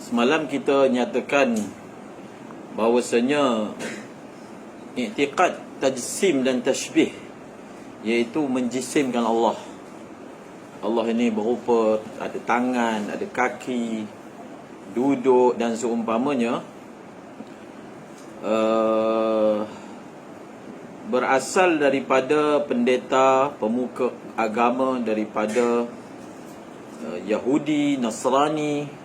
Semalam kita nyatakan bahawasanya i'tiqad tajsim dan tashbih, iaitu menjisimkan Allah. Allah ini berupa, ada tangan, ada kaki, duduk dan seumpamanya, berasal daripada pendeta, pemuka agama daripada Yahudi, Nasrani,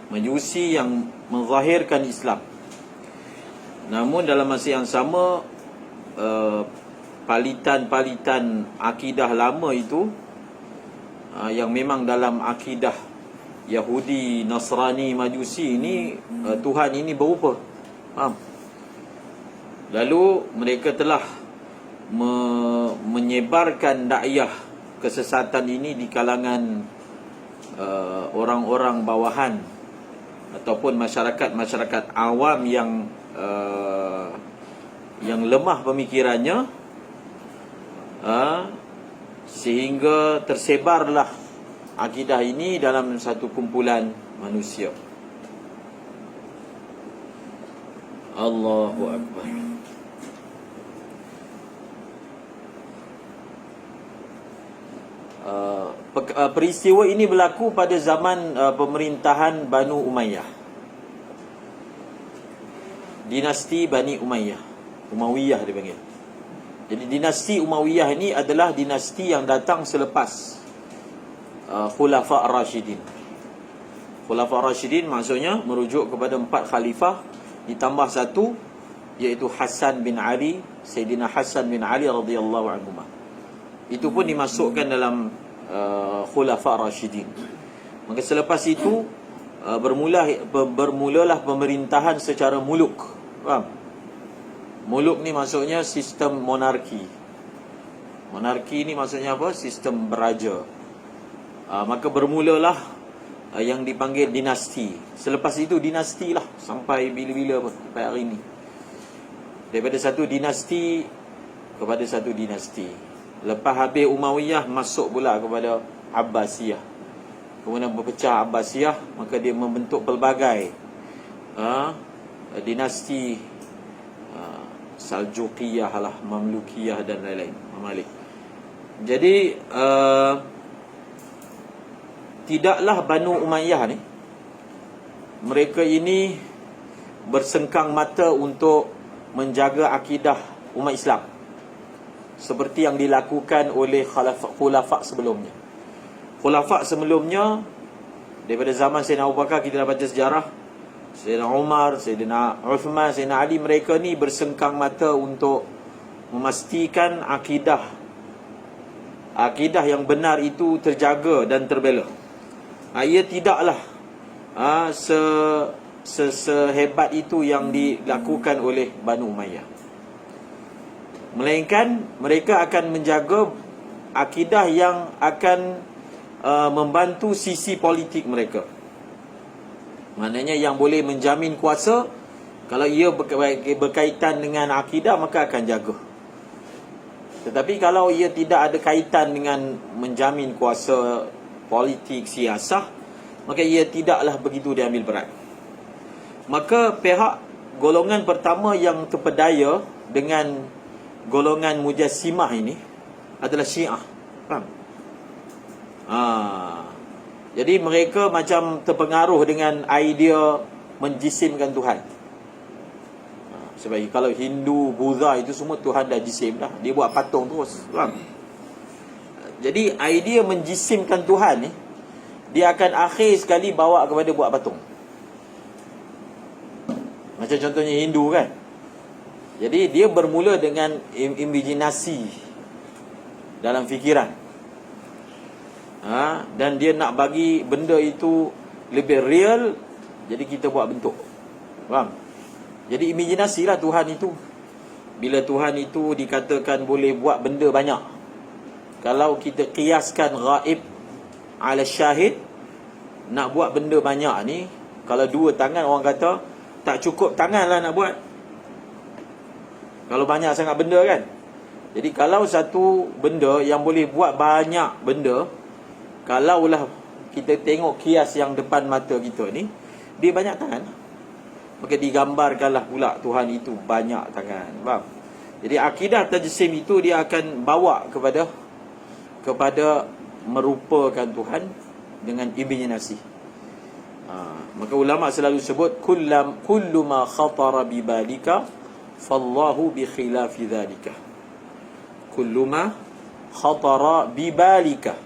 Majusi yang menzahirkan Islam. Namun dalam masa yang sama, palitan-palitan akidah lama itu, yang memang dalam akidah Yahudi, Nasrani, Majusi ini, Tuhan ini berupa. Faham? Lalu mereka telah menyebarkan dakwah kesesatan ini di kalangan orang-orang bawahan ataupun masyarakat awam yang lemah pemikirannya, sehingga tersebarlah akidah ini dalam satu kumpulan manusia. Allahu Akbar. Peristiwa ini berlaku pada zaman pemerintahan Banu Umayyah, dinasti Bani Umayyah, Umayyah dia panggil. Jadi dinasti Umayyah ini adalah dinasti yang datang selepas Khulafa' Ar-Rashidin. Khulafa' Ar-Rashidin maksudnya merujuk kepada 4 khalifah ditambah satu, iaitu Hasan bin Ali, Sayyidina Hasan bin Ali radhiyallahu anhu. Itu pun dimasukkan dalam Khulafa' Ar-Rashidin. Maka selepas itu bermulalah pemerintahan secara muluk. Faham? Muluk ni maksudnya sistem monarki. Monarki ni maksudnya apa? Sistem beraja. Maka bermulalah yang dipanggil dinasti. Selepas itu dinasti lah sampai bila-bila pun, sampai hari ini. Daripada satu dinasti kepada satu dinasti. Lepas habis Umayyah, masuk pula kepada Abbasiyah. Kemudian berpecah Abbasiyah, maka dia membentuk pelbagai dinasti, Saljuqiyah lah, Mamlukiyah dan lain-lain, Mamalik. Jadi tidaklah Banu Umayyah ni, mereka ini bersengkang mata untuk menjaga akidah umat Islam seperti yang dilakukan oleh khulafa' sebelumnya. Khulafa' sebelumnya, daripada zaman Sayyidina Abu Bakar, kita dah baca sejarah, Sayyidina Umar, Sayyidina Uthman, Sayyidina Ali, mereka ni bersengkang mata untuk memastikan akidah yang benar itu terjaga dan terbela. Ia tidaklah sehebat itu yang dilakukan oleh Banu Umayyah, melainkan mereka akan menjaga akidah yang akan membantu sisi politik mereka. Maknanya yang boleh menjamin kuasa, kalau ia berkaitan dengan akidah, maka akan jaga. Tetapi kalau ia tidak ada kaitan dengan menjamin kuasa politik, siasah, maka ia tidaklah begitu diambil berat. Maka pihak golongan pertama yang terpedaya dengan golongan Mujassimah ini adalah Syiah. Faham? Jadi mereka macam terpengaruh dengan idea menjisimkan Tuhan. Sebab kalau Hindu, Buddha itu semua Tuhan dah jisim dah, dia buat patung terus. Faham? Jadi idea menjisimkan Tuhan ni, dia akan akhir sekali bawa kepada buat patung. Macam contohnya Hindu kan. Jadi dia bermula dengan imajinasi dalam fikiran, dan dia nak bagi benda itu lebih real, jadi kita buat bentuk. Faham? Jadi imajinasi lah Tuhan itu. Bila Tuhan itu dikatakan boleh buat benda banyak, kalau kita kiaskan ghaib ala syahid, nak buat benda banyak ni, kalau 2 tangan, orang kata tak cukup tangan lah nak buat, kalau banyak sangat benda kan. Jadi kalau satu benda yang boleh buat banyak benda, kalaulah kita tengok kias yang depan mata kita ni, dia banyak tangan. Maka digambarkanlah pula Tuhan itu banyak tangan. Faham? Jadi akidah tajsim itu dia akan bawa kepada merupakan Tuhan dengan imajinasi. Maka ulama selalu sebut kullu ma khatara bi balika fallahu bi khilafi dhalika. Kullu ma khatara bi balika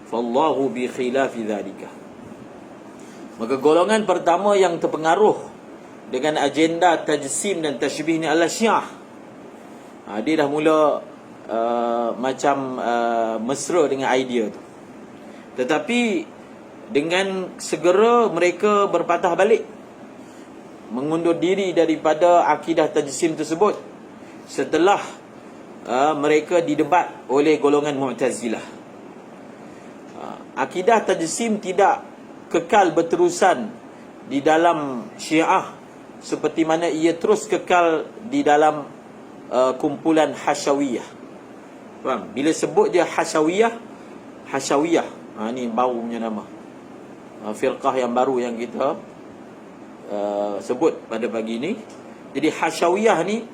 fallahu bi khilafi dhalika. Maka golongan pertama yang terpengaruh dengan agenda tajsim dan tashbih ni adalah Syiah. Dia dah mula macam mesra dengan idea tu. Tetapi dengan segera mereka berpatah balik, mengundur diri daripada akidah tajsim tersebut setelah mereka didebat oleh golongan Mu'tazilah. Akidah tajsim tidak kekal berterusan di dalam Syiah seperti mana ia terus kekal di dalam kumpulan Hasyawiyah. Faham? Bila sebut dia Hasyawiyah, ni baru punya nama, firqah yang baru yang kita sebut pada pagi ni. Jadi Hasyawiyah ni,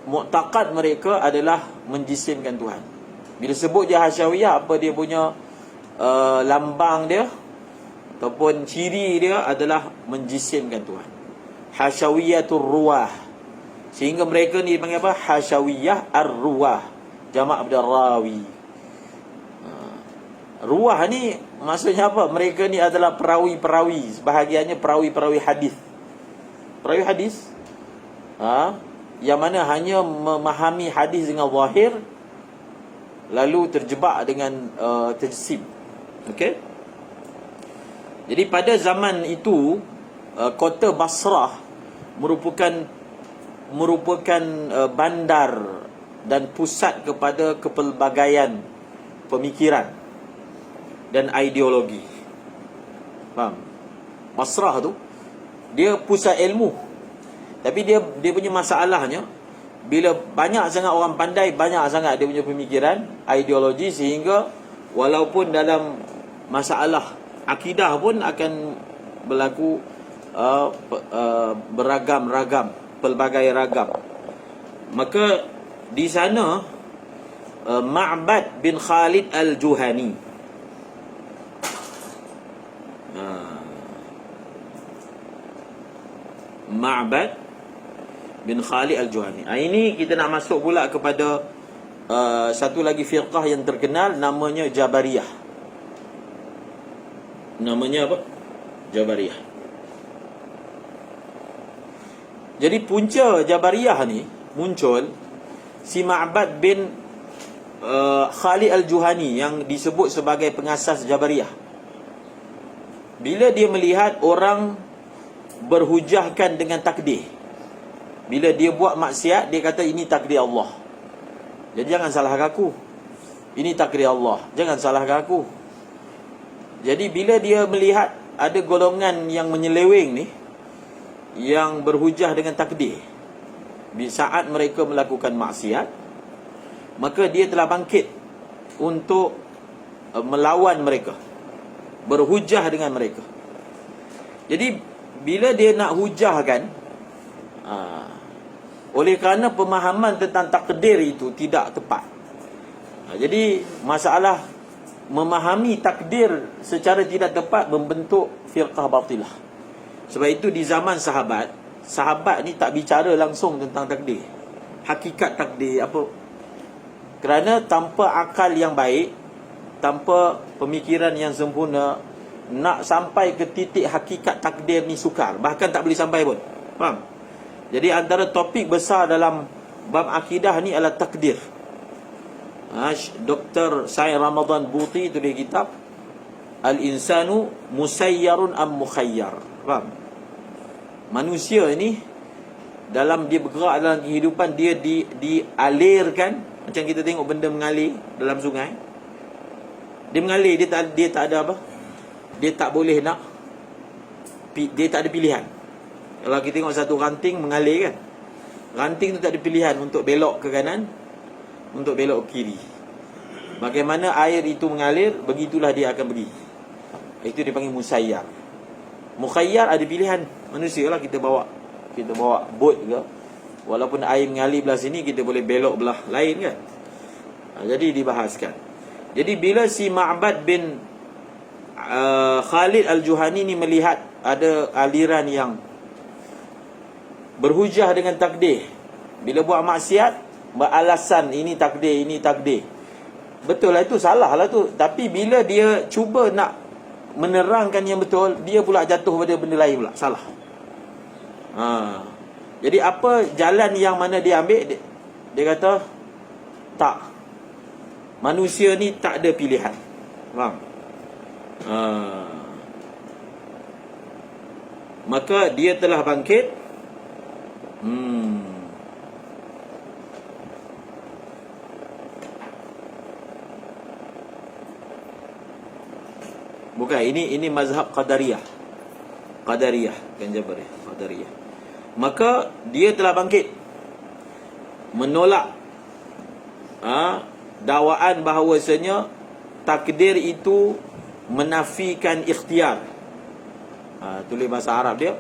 mu'taqad mereka adalah menjisimkan Tuhan. Bila sebut dia Hasyawiyah, apa dia punya lambang dia ataupun ciri dia adalah menjisimkan Tuhan. Hasyawiyatur ruwah. Sehingga mereka ni panggil apa? Hasyawiyah ar-ruwah, jamak daripada rawi. Ruwah ni maksudnya apa? Mereka ni adalah perawi-perawi, sebahagiannya perawi-perawi hadis. Perawi hadis yang mana hanya memahami hadis dengan zahir, lalu terjebak dengan tajsim. Okey. Jadi pada zaman itu kota Basrah merupakan bandar dan pusat kepada kepelbagaian pemikiran dan ideologi. Faham? Basrah tu dia pusat ilmu. Tapi dia punya masalahnya, bila banyak sangat orang pandai, banyak sangat dia punya pemikiran, ideologi, sehingga walaupun dalam masalah akidah pun akan berlaku beragam-ragam, pelbagai ragam. Maka di sana Ma'bad bin Khalid al-Juhani, Ma'bad bin Khalid al-Juhani. Ini kita nak masuk pula kepada satu lagi firqah yang terkenal, namanya Jabariyah. Namanya apa? Jabariyah. Jadi punca Jabariyah ni muncul si Ma'bad bin Khalid al-Juhani yang disebut sebagai pengasas Jabariyah. Bila dia melihat orang berhujahkan dengan takdir, bila dia buat maksiat, dia kata ini takdir Allah, jadi jangan salahkan aku. Ini takdir Allah, jangan salahkan aku. Jadi bila dia melihat ada golongan yang menyeleweng ni, yang berhujah dengan takdir di saat mereka melakukan maksiat, maka dia telah bangkit untuk melawan mereka, berhujah dengan mereka. Jadi bila dia nak hujahkan, oleh kerana pemahaman tentang takdir itu tidak tepat, jadi masalah memahami takdir secara tidak tepat membentuk firqah batilah. Sebab itu di zaman sahabat ni tak bicara langsung tentang takdir, hakikat takdir apa. Kerana tanpa akal yang baik, tanpa pemikiran yang sempurna, nak sampai ke titik hakikat takdir ni sukar, bahkan tak boleh sampai pun. Faham? Jadi antara topik besar dalam bab akidah ni adalah takdir. Dr. Said Ramadan Buti tulis kitab Al-Insanu Musayyarun Am Mukhayyar. Faham? Manusia ni dalam dia bergerak dalam kehidupan, dia dialirkan. Macam kita tengok benda mengalir dalam sungai, dia mengalir, dia tak ada apa, dia tak boleh nak, dia tak ada pilihan. Kalau kita tengok satu ranting mengalir kan, ranting tu tak ada pilihan untuk belok ke kanan, untuk belok ke kiri. Bagaimana air itu mengalir, begitulah dia akan pergi. Itu dipanggil musayyar. Mukhayyar ada pilihan manusia lah. Kita bawa boat ke, walaupun air mengalir belah sini, kita boleh belok belah lain kan. Jadi dibahaskan. Jadi bila si Ma'bad bin Khalid Al-Juhani ni melihat ada aliran yang berhujah dengan takdir, bila buat maksiat beralasan ini takdir, betul lah itu, salah lah tu. Tapi bila dia cuba nak menerangkan yang betul, dia pula jatuh pada benda lain pula, salah. Jadi apa jalan yang mana dia ambil? Dia kata tak, manusia ni tak ada pilihan. Faham? Maka dia telah bangkit. Bukan, ini mazhab Qadariyah. Kan Jabariyah, Qadariyah. Maka dia telah bangkit menolak dakwaan bahawasanya takdir itu menafikan ikhtiar. Tulis bahasa Arab dia,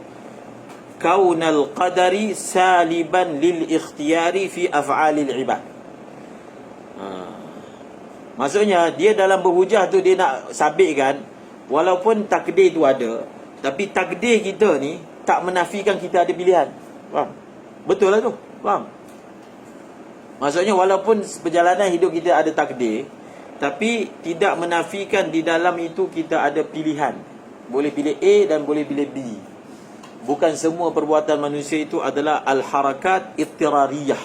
kaunal qadari saliban lil ikhtiyari fi af'alil ibad. Maksudnya dia dalam berhujah tu, dia nak sabitkan walaupun takdir tu ada, tapi takdir kita ni tak menafikan kita ada pilihan. Faham? Betul lah tu. Faham? Maksudnya walaupun perjalanan hidup kita ada takdir, tapi tidak menafikan di dalam itu kita ada pilihan. Boleh pilih A dan boleh pilih B. Bukan semua perbuatan manusia itu adalah al-harakat ittirariyah.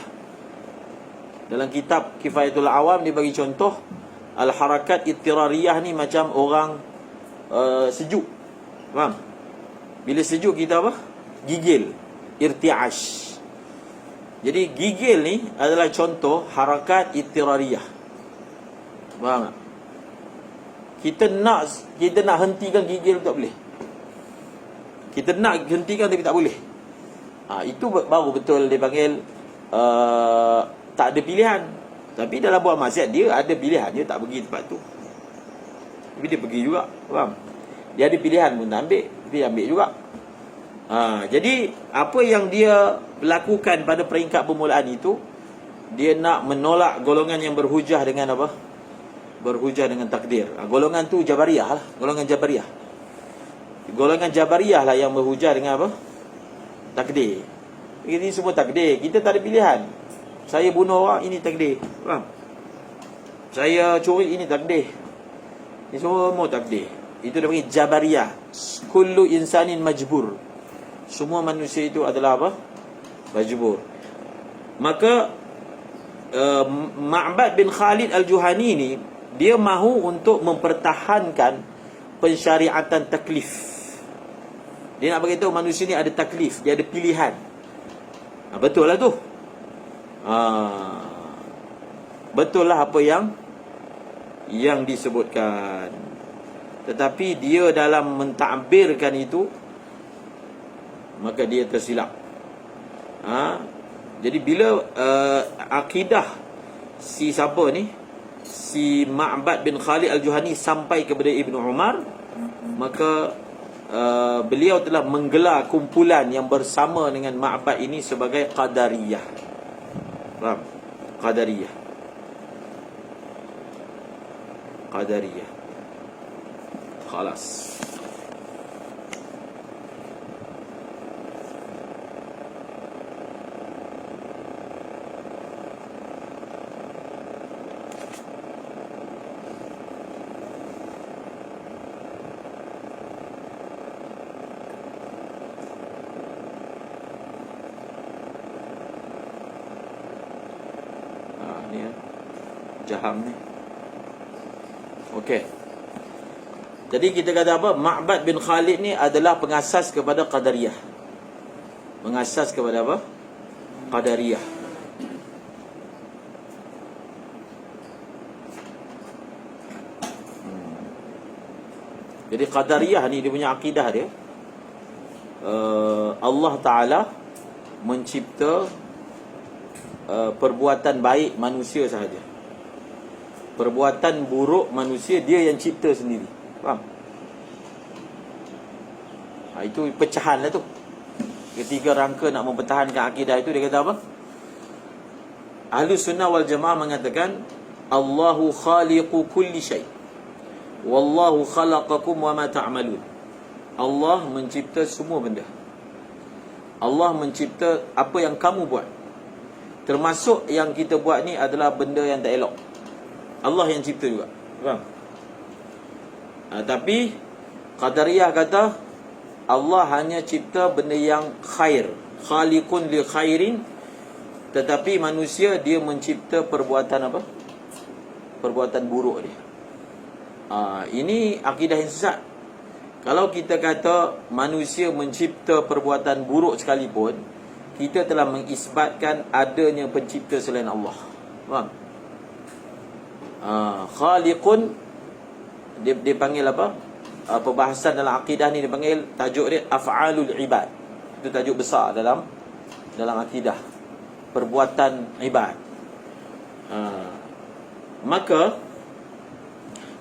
Dalam kitab Kifayatul Awam dia bagi contoh, al-harakat ittirariyah ni macam orang sejuk. Faham? Bila sejuk kita apa? Gigil, irti'ash. Jadi gigil ni adalah contoh harakat ittirariyah. Faham tak? Kita nak hentikan gigil, tak boleh. Kita nak hentikan tapi tak boleh. Itu baru betul dia panggil tak ada pilihan. Tapi dalam buat maksiat dia ada pilihan, dia tak pergi tempat tu, tapi dia pergi juga. Faham? Dia ada pilihan pun tak ambil, dia ambil juga. Jadi apa yang dia lakukan pada peringkat permulaan itu, dia nak menolak golongan yang berhujah dengan apa? Berhujah dengan takdir. Golongan tu Jabariyah lah. Golongan Jabariyah lah yang berhujah dengan apa? Takdir. Ini semua takdir. Kita tak ada pilihan. Saya bunuh orang, ini takdir. Faham? Saya curi, ini takdir. Ini semua takdir. Itu dia panggil Jabariyah. Kullu insanin majbur. Semua manusia itu adalah apa? Majbur. Maka Ma'bad bin Khalid Al-Juhani ni, dia mahu untuk mempertahankan pensyariatan taklif. Dia nak beritahu manusia ni ada taklif, dia ada pilihan. Betul lah tu. Betul lah apa yang disebutkan. Tetapi dia dalam mentakbirkan itu, maka dia tersilap. Jadi bila akidah si siapa ni, si Ma'bad bin Khalid Al-Juhani sampai kepada Ibnu Umar, maka beliau telah menggelar kumpulan yang bersama dengan Ma'bad ini sebagai Qadariyah. Faham? Qadariyah. Khalas. Ni Jaham ni. Okey. Jadi kita kata apa? Ma'bad bin Khalid ni adalah pengasas kepada Qadariyah. Mengasas kepada apa? Qadariyah. Jadi Qadariyah ni dia punya akidah dia, Allah Ta'ala mencipta perbuatan baik manusia sahaja. Perbuatan buruk manusia dia yang cipta sendiri. Faham? Itu pecahan lah tu. Ketika rangka nak mempertahankan akidah itu, dia kata apa? Ahlus Sunnah wal Jamaah mengatakan Allahu khaliqu kulli syai, wallahu khalaqakum wa ma ta'malun. Allah mencipta semua benda. Allah mencipta apa yang kamu buat, termasuk yang kita buat ni adalah benda yang tak elok. Allah yang cipta juga. Faham? Tapi Qadariyah kata Allah hanya cipta benda yang khair, khaliqun li khairin. Tetapi manusia dia mencipta perbuatan apa? Perbuatan buruk dia. Ini akidah yang sesat. Kalau kita kata manusia mencipta perbuatan buruk sekalipun, kita telah mengisbatkan adanya pencipta selain Allah. Faham? Khaliqun, dia panggil apa? Perbahasan dalam akidah ni dia panggil, tajuk dia af'alul ibad. Itu tajuk besar dalam akidah, perbuatan ibad. Maka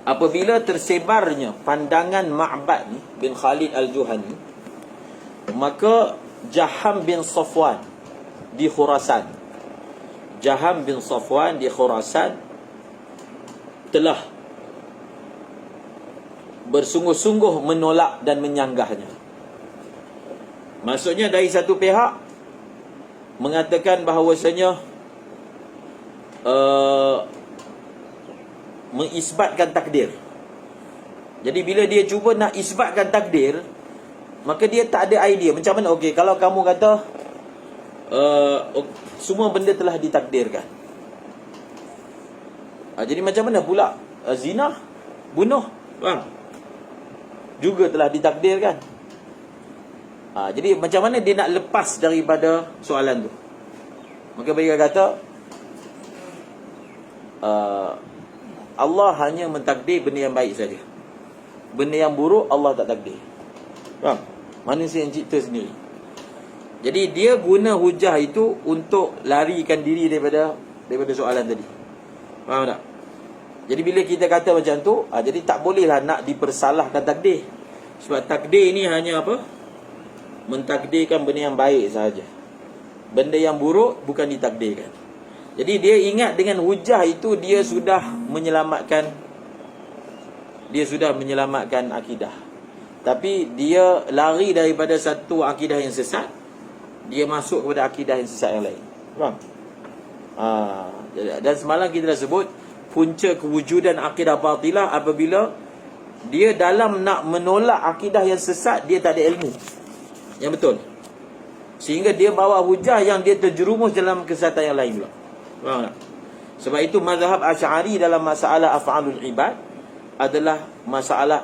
apabila tersebarnya pandangan Ma'bad ni bin Khalid Al-Juhani, maka Jaham bin Safwan di Khurasan telah bersungguh-sungguh menolak dan menyanggahnya. Maksudnya dari satu pihak mengatakan bahawasanya mengisbatkan takdir. Jadi bila dia cuba nak isbatkan takdir, maka dia tak ada idea macam mana. Okey, kalau kamu kata semua benda telah ditakdirkan, jadi macam mana pula zina, bunuh, faham, juga telah ditakdirkan. Jadi macam mana dia nak lepas daripada soalan tu? Maka mereka kata Allah hanya mentakdir benda yang baik saja. Benda yang buruk Allah tak takdir. Faham? Manusia yang cipta sendiri. Jadi dia guna hujah itu untuk larikan diri daripada soalan tadi. Faham tak? Jadi bila kita kata macam tu, jadi tak bolehlah nak dipersalahkan takdir. Sebab takdir ni hanya apa? Mentakdirkan benda yang baik sahaja. Benda yang buruk bukan ditakdirkan. Jadi dia ingat dengan hujah itu dia sudah menyelamatkan akidah. Tapi dia lari daripada satu akidah yang sesat, dia masuk kepada akidah yang sesat yang lain. Faham? Dan semalam kita dah sebut punca kewujudan akidah batilah apabila dia dalam nak menolak akidah yang sesat, dia tak ada ilmu yang betul, sehingga dia bawa hujah yang dia terjerumus dalam kesesatan yang lain pula. Faham tak? Sebab itu mazhab Asy'ari dalam masalah af'alul ibad adalah masalah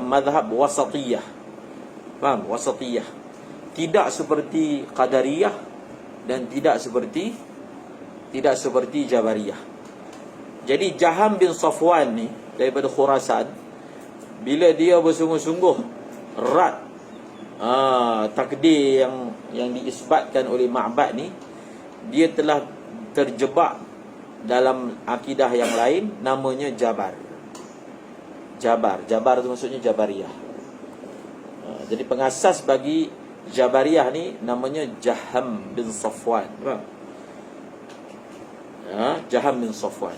mazhab wasatiyah. Faham? Wasatiyah. Tidak seperti Qadariyah dan tidak seperti Jabariyah. Jadi Jaham bin Safwan ni daripada Khurasan, bila dia bersungguh-sungguh rad takdir yang diisbatkan oleh Ma'bad ni, dia telah terjebak dalam akidah yang lain, namanya Jabar tu maksudnya Jabariyah. Jadi pengasas bagi Jabariyah ni namanya Jaham bin Safwan. Jaham bin Safwan.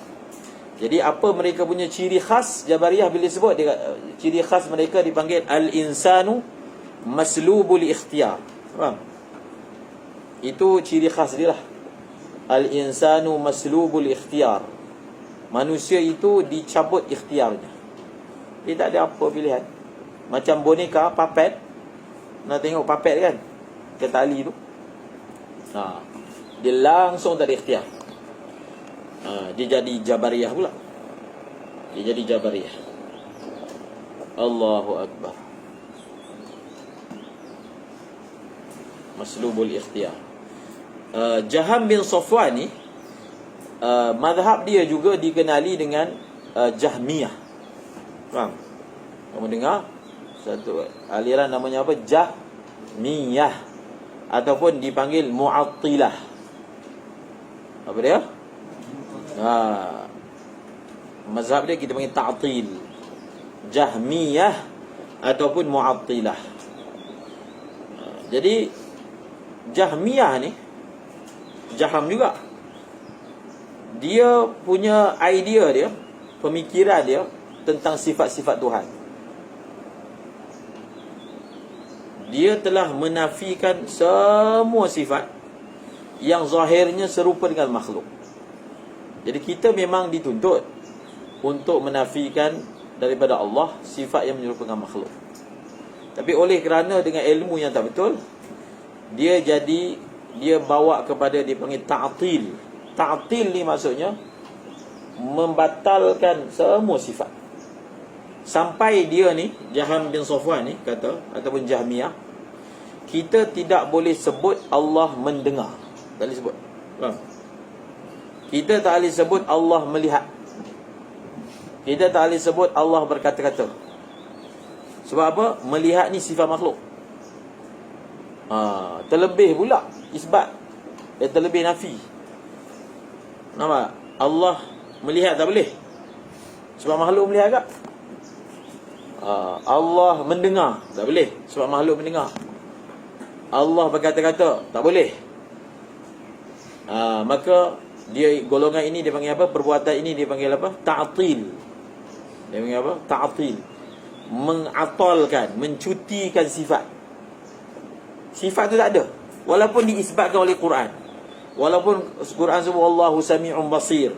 Jadi apa mereka punya ciri khas Jabariyah bila sebut dia, ciri khas mereka dipanggil al-insanu maslubul ikhtiyar. Faham? Itu ciri khas dia lah. Al-insanu maslubul ikhtiyar. Manusia itu dicabut ikhtiarnya. Dia tak ada apa pilihan. Macam boneka, papet. Nak tengok papet kan, ke tali tu, dia langsung tak ada ikhtiar. Dia jadi Jabariyah pula. Allahu Akbar. Maslubul ikhtiyar. Jaham bin Safwan ni, mazhab dia juga dikenali dengan Jahmiyah. Faham? Kamu dengar satu aliran namanya apa? Jahmiyah, ataupun dipanggil Mu'attilah. Apa dia? Mazhab dia kita panggil ta'til. Jahmiyah ataupun Mu'attilah. Jadi Jahmiyah ni Jaham juga, dia punya idea dia, pemikiran dia tentang sifat-sifat Tuhan. Dia telah menafikan semua sifat yang zahirnya serupa dengan makhluk. Jadi kita memang dituntut untuk menafikan daripada Allah sifat yang menyerupai dengan makhluk. Tapi oleh kerana dengan ilmu yang tak betul, dia bawa kepada dipanggil ta'til. Ta'til ni maksudnya membatalkan semua sifat. Sampai dia ni, Jaham bin Safwan ni kata, ataupun Jahmiyah, kita tidak boleh sebut Allah mendengar. Tak boleh sebut. Faham? Kita tak boleh sebut Allah melihat. Kita tak boleh sebut Allah berkata-kata. Sebab apa? Melihat ni sifat makhluk. Terlebih pula isbat, terlebih nafi. Nampak? Allah melihat tak boleh, sebab makhluk melihat tak? Allah mendengar tak boleh, sebab makhluk mendengar. Allah berkata-kata tak boleh. Maka dia, golongan ini dia panggil apa? Perbuatan ini dia panggil apa? Ta'til. Dia panggil apa? Ta'til. Mengatalkan, mencutikan sifat. Sifat tu tak ada, walaupun diisbatkan oleh Quran. Walaupun Quran sebut Wallahu sami'un basir,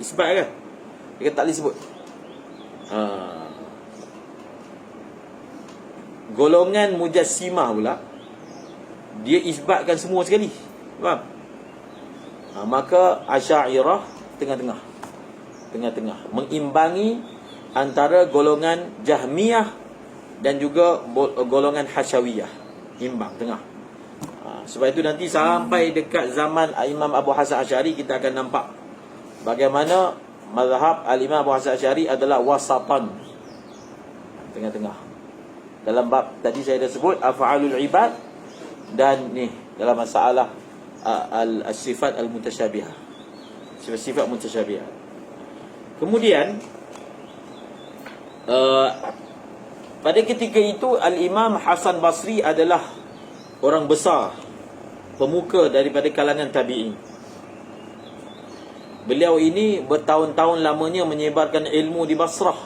isbat kan? Dia tak boleh sebut. Golongan Mujassimah pula, dia isbatkan semua sekali. Faham? Maka Asy'ariyah tengah-tengah, mengimbangi antara golongan Jahmiyah dan juga golongan Hasyawiyah. Imbang tengah. Sebab itu nanti sampai dekat zaman Imam Abu Hasan Asy'ari, kita akan nampak bagaimana mazhab Al-Imam Abu Hasan Asy'ari adalah wasatan, tengah-tengah. Dalam bab tadi saya dah sebut af'alul ibad, dan ni dalam masalah al-sifat al-mutasyabihah, sifat-sifat mutasyabihah. Kemudian pada ketika itu Al-Imam Hasan Basri adalah orang besar, pemuka daripada kalangan tabi'in. Beliau ini bertahun-tahun lamanya menyebarkan ilmu di Basrah,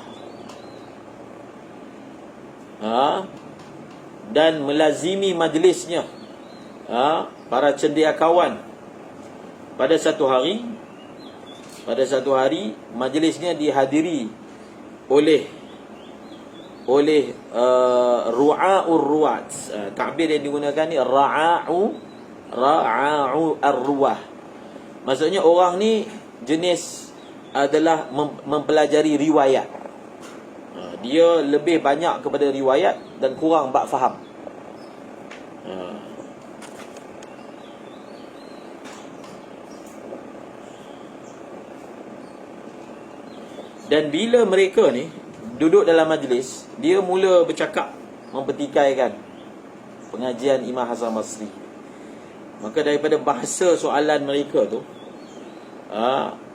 dan melazimi majlisnya para cendekiawan. Pada satu hari majlisnya dihadiri oleh ru'a'ur ruwat. Takbir yang digunakan ni ra'a'u ar-ruwah. Maksudnya orang ni jenis adalah mempelajari riwayat. Dia lebih banyak kepada riwayat dan kurang bab faham. Dan bila mereka ni duduk dalam majlis, dia mula bercakap, mempertikaikan pengajian Imam Hasan Basri. Maka daripada bahasa soalan mereka tu,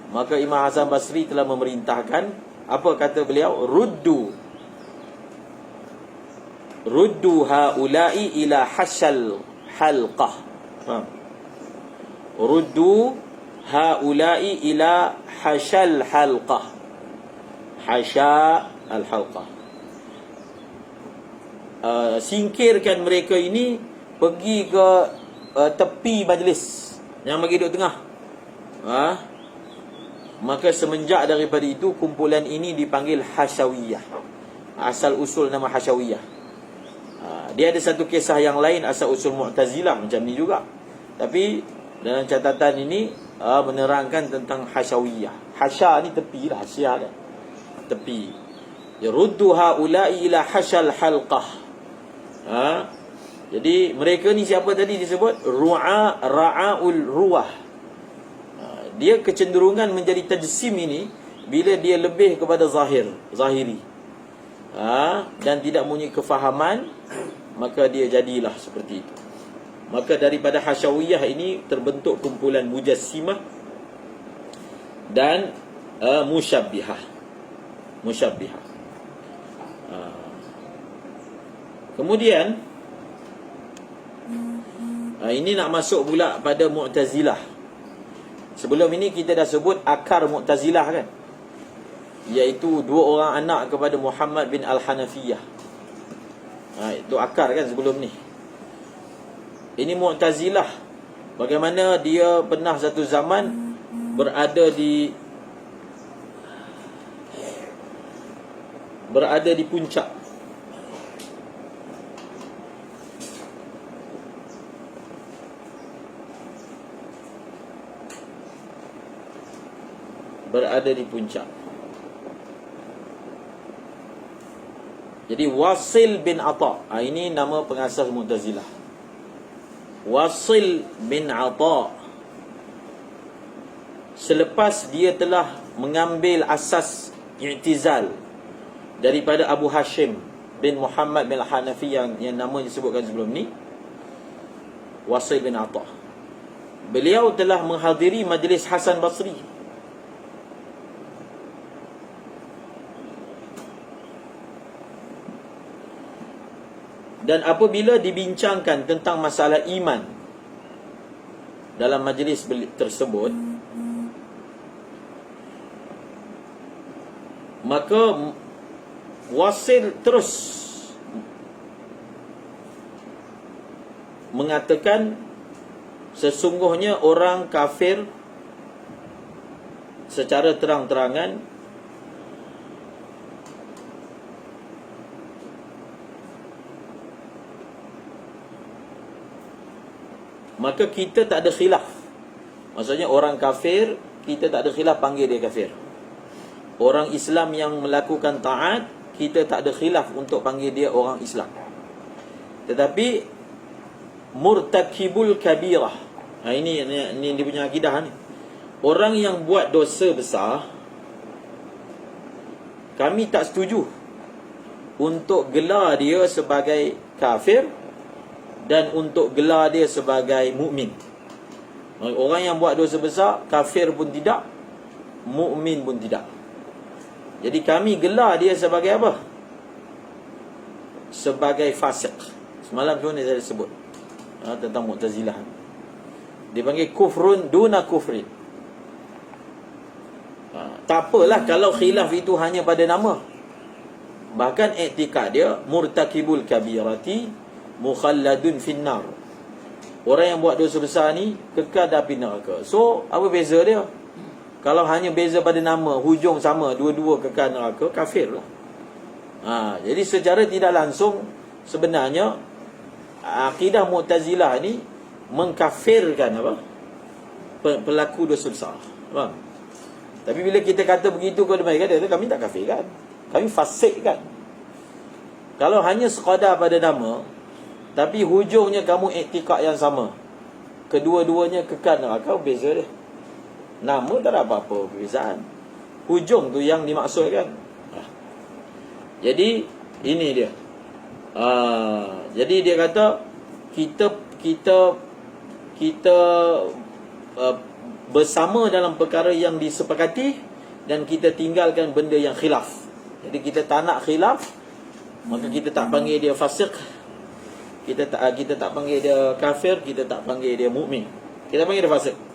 maka Imam Hasan Basri telah memerintahkan, apa kata beliau? Ruddu haula'i ila hashal halqah. Ruddu haula'i ila hashal halqah. Hasya al-halqah. Singkirkan mereka ini pergi ke tepi majlis yang bagi duduk tengah. Maka semenjak daripada itu kumpulan ini dipanggil Hasyawiyah. Asal usul nama Hasyawiyah. Dia ada satu kisah yang lain, asal usul Mu'tazilah macam ni juga. Tapi dalam catatan ini menerangkan tentang Hasyawiyah. Hasya ni tepi lah, hasya kan, tepi. Yaruddu haula'i ila hasyal halqah. Jadi mereka ni siapa tadi disebut? Ra'aul ruwah. Dia kecenderungan menjadi tajsim ini bila dia lebih kepada zahiri. Dan tidak mempunyai kefahaman, maka dia jadilah seperti itu. Maka daripada Hasyawiyah ini terbentuk kumpulan Mujassimah dan Musyabbihah. Kemudian Ini nak masuk pula pada Mu'tazilah. Sebelum ini kita dah sebut akar Mu'tazilah kan, iaitu dua orang anak kepada Muhammad bin Al-Hanafiyah. Itu akar kan sebelum ni. Ini Mu'tazilah, bagaimana dia pernah satu zaman berada di puncak. Berada di puncak. Jadi Wasil bin Ata, ini nama pengasas Mu'tazilah. Wasil bin Ata, selepas dia telah mengambil asas i'tizal daripada Abu Hashim bin Muhammad bin Al-Hanafi yang nama disebutkan sebelum ni, Wasil bin Ata, beliau telah menghadiri majlis Hasan Basri. Dan apabila dibincangkan tentang masalah iman dalam majlis tersebut, maka Wasil terus mengatakan sesungguhnya orang kafir secara terang-terangan maka kita tak ada khilaf. Maksudnya orang kafir, kita tak ada khilaf panggil dia kafir. Orang Islam yang melakukan taat, kita tak ada khilaf untuk panggil dia orang Islam. Tetapi murtakibul kabirah, ini dia punya akidah ni. Orang yang buat dosa besar, kami tak setuju untuk gelar dia sebagai kafir dan untuk gelar dia sebagai mukmin. Orang yang buat dosa besar, kafir pun tidak, mukmin pun tidak. Jadi kami gelar dia sebagai apa? Sebagai fasik. Semalam tu ni saya sebut tentang Mu'tazilah. Dia panggil kufrun duna kufrin. Tak apalah kalau khilaf itu hanya pada nama. Bahkan i'tikad dia murtakibul kabirati mukhalladun finnar. Orang yang buat dosa besar ni kekal di api neraka. So apa beza dia? Kalau hanya beza pada nama, hujung sama, dua-dua kekal neraka, kafir lah. Jadi secara tidak langsung sebenarnya akidah Mu'tazilah ni mengkafirkan apa? Pelaku dosa besar. Faham? Tapi bila kita kata begitu kepada mereka, dia kata kami tak kafir kan, kami fasik kan. Kalau hanya sekadar pada nama, tapi hujungnya kamu iktikad yang sama, kedua-duanya kekal neraka, beza dia. Nama tak ada apa-apa perbezaan, hujung tu yang dimaksudkan. Jadi ini dia. Jadi dia kata kita bersama dalam perkara yang disepakati dan kita tinggalkan benda yang khilaf. Jadi kita tak nak khilaf, maka kita tak panggil dia fasik, kita tak panggil dia kafir, kita tak panggil dia mukmin, kita panggil dia fasik.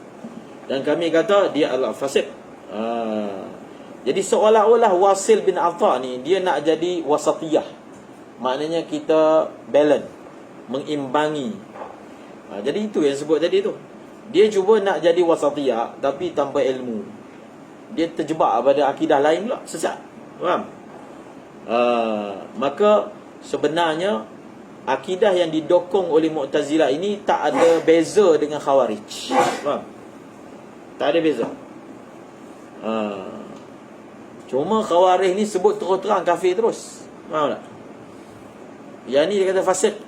Dan kami kata dia adalah fasik. Jadi seolah-olah Wasil bin Atha ni dia nak jadi wasatiyah. Maknanya kita balance, mengimbangi. Jadi itu yang sebut tadi tu. Dia cuba nak jadi wasatiyah tapi tanpa ilmu. Dia terjebak pada akidah lain pula, sesat. Faham? Maka sebenarnya akidah yang didokong oleh Mu'tazilah ini tak ada beza dengan Khawarij. Faham? Tak ada beza. Cuma Khawarij ni sebut terus-terang kafir terus. Faham tak? Yang ni dia kata fasik,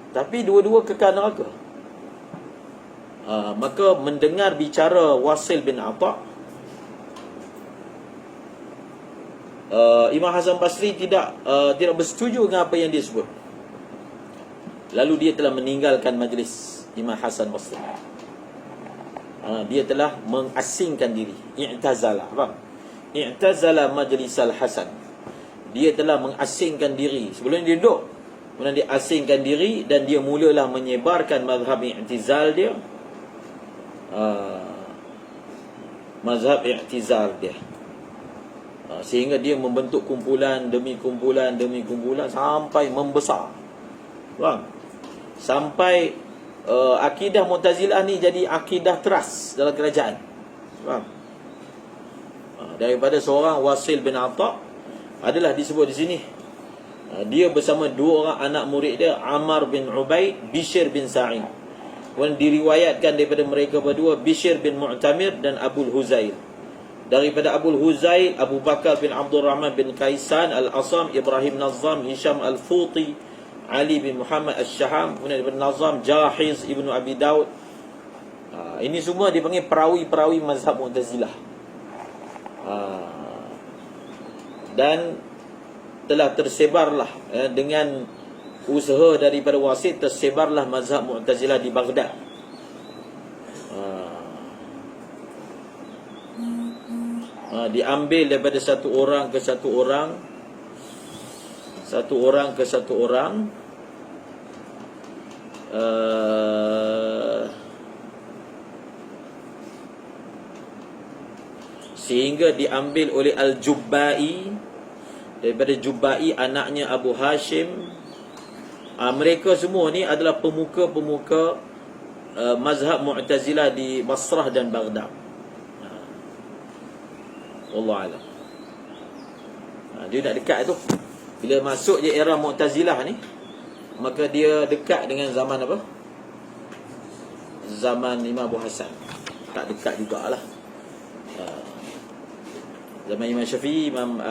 tapi dua-dua kekal neraka. Maka mendengar bicara Wasil bin Atha, Imam Hasan Basri tidak bersetuju dengan apa yang dia sebut. Lalu dia telah meninggalkan majlis Imam Hasan Basri. Dia telah mengasingkan diri, i'tazala. Faham? I'tazala majlis al-Hasan. Dia telah mengasingkan diri. Sebelum dia duduk, Kemudian dia asingkan diri dan dia mulalah menyebarkan mazhab i'tizal dia. Mazhab i'tizal dia. Sehingga dia membentuk kumpulan demi kumpulan demi kumpulan sampai membesar. Faham? Sampai akidah Mu'tazilah ni jadi akidah teras dalam kerajaan. Faham? Daripada seorang Wasil bin Atha adalah disebut di sini. Dia bersama dua orang anak murid dia, Ammar bin Ubaid, Bishr bin Sa'id. Kemudian diriwayatkan daripada mereka berdua Bishr bin Mu'tamir dan Abul Huzail. Daripada Abul Huzail, Abu Bakar bin Abdul Rahman bin Kaisan Al-Asam, Ibrahim Nazam, Hisham Al-Futi, Ali bin Muhammad Al-Syaham. Kemudian daripada Nazam, Jahiz Ibnu Abi Daud. Ini semua dipanggil perawi-perawi mazhab Mu'tazilah. Dan telah tersebarlah dengan usaha daripada Wasit, tersebarlah mazhab Mu'tazilah di Baghdad. Diambil daripada satu orang ke satu orang, satu orang ke satu orang, sehingga diambil oleh Al-Jubba'i, daripada Jubba'i anaknya Abu Hashim. Mereka semua ni adalah pemuka-pemuka mazhab Mu'tazilah di Basrah dan Baghdad. Wallahu a'lam. Dia nak dekat tu. Bila masuk je era Mu'tazilah ni, maka dia dekat dengan zaman apa? Zaman Imam Abu Hasan. Tak dekat jugalah. Zaman Imam Syafi'i, Imam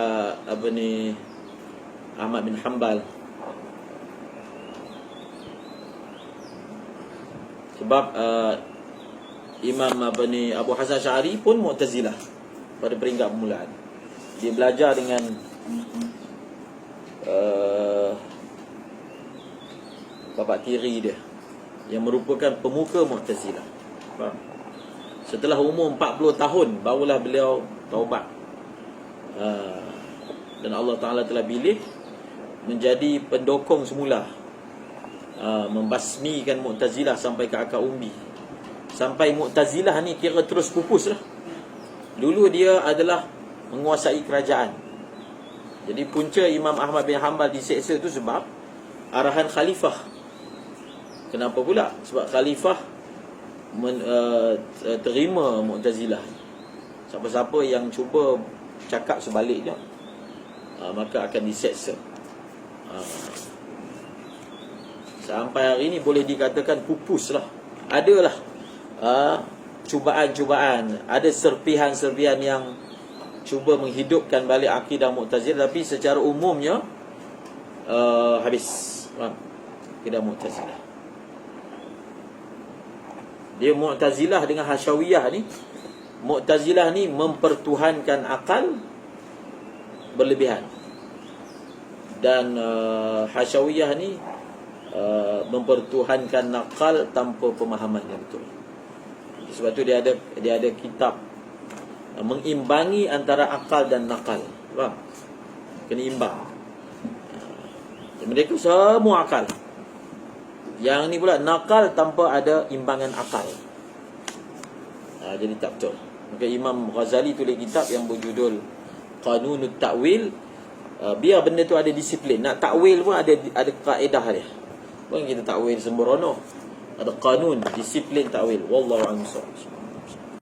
Ahmad bin Hanbal. Sebab Imam Abu Hasan Sy'ari pun Mu'tazilah pada peringkat permulaan. Dia belajar dengan bapak tiri dia yang merupakan pemuka Mu'tazilah. Faham? Setelah umur 40 tahun barulah beliau taubat. Dan Allah Ta'ala telah pilih menjadi pendokong semula, membasmikan Mu'tazilah sampai ke akar umbi. Sampai Mu'tazilah ni kira terus pupus lah. Dulu dia adalah menguasai kerajaan. Jadi punca Imam Ahmad bin Hanbal diseksa tu sebab arahan khalifah. Kenapa pula? Sebab khalifah terima Mu'tazilah. Siapa-siapa yang cuba cakap sebaliknya, maka akan diseksa. Sampai hari ini boleh dikatakan pupus lah. Adalah cubaan-cubaan, ada serpihan-serpihan yang cuba menghidupkan balik akidah Mu'tazilah, tapi secara umumnya habis. Akidah Mu'tazilah, dia Mu'tazilah dengan Hasyawiyah ni. Mu'tazilah ni mempertuhankan akal berlebihan, dan Hasyawiyah ni mempertuhankan nakal tanpa pemahaman yang betul. Sebab tu dia ada kitab mengimbangi antara akal dan nakal. Faham? Kena imbang. Mereka semua akal. Yang ni pula nakal tanpa ada imbangan akal. Jadi tak betul. Maka Imam Ghazali tulis kitab yang berjudul Qanunut Ta'wil. Biar benda tu ada disiplin. Nak takwil pun ada kaedah dia. Bukan kita takwil sembrono. Ada kanun, disiplin takwil. Wallahu a'lam.